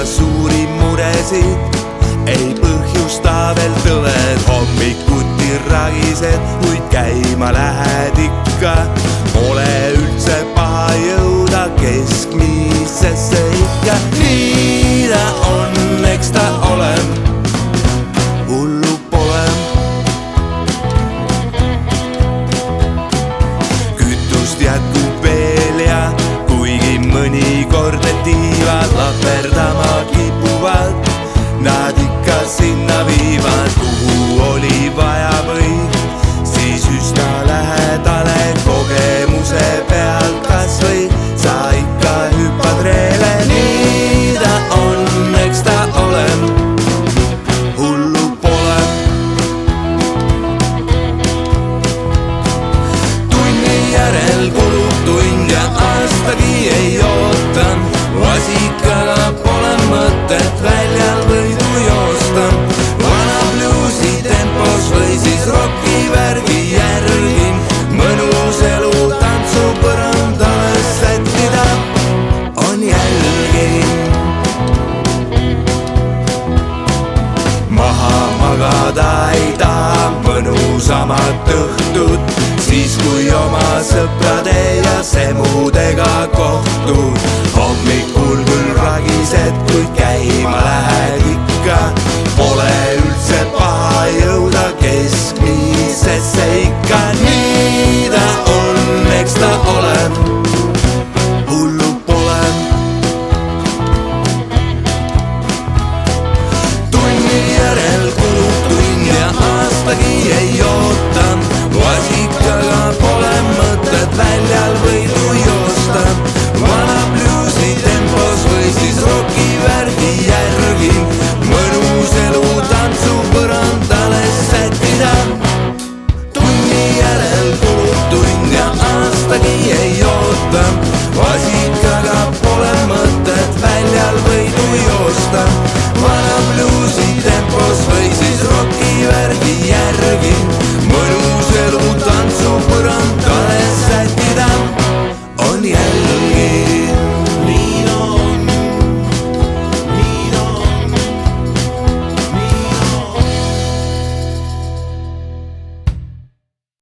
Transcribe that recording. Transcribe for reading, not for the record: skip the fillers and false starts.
suuri muresid ei põhjusta veel tõved. Hommikuti ragised, kuid käima lähed ikka. Pole üldse paha jõuda keskmisesse ikka. Nii ta on, eks ta ole, hullu pole. Kütust jätkub veel ja kuigi mõnikord need tiivad laperdama kipuvad, nad ikka sinna viivad, kuhu oli vaja või siis üsna lähedale. Kogemuse pealt kas või sa ikka hüppad reele. Nii ta on, eks ta ole, hullu pole. Tunni järel kulub tund ja aastagi ei oota. Vasikaga pole mõtet väljal võidu joosta. Vana bluusi tempos või siis rocki värgi järgi. Mõnus elu tantsu põrandale sättida on jälgi. Maha magada ei taha mõnusamat õhtut, siis kui oma sõprade ja semudega kohtud. Hommikul küll ragised, kuid käima lähed ikka. Pole üldse paha jõuda keskmisesse ikka. Nii ta on, eks ta ole, hullu pole. Tunni järel kulub tund ja aastagi ei oota. Vasikaga pole mõtet väljal võidu joosta. Vana bluusi tempos või siis rocki värgi järgi. Mõnus elu tantsu põrandale sättida. Tunni järel kulub tund ja aastagi ei oota. Vasikaga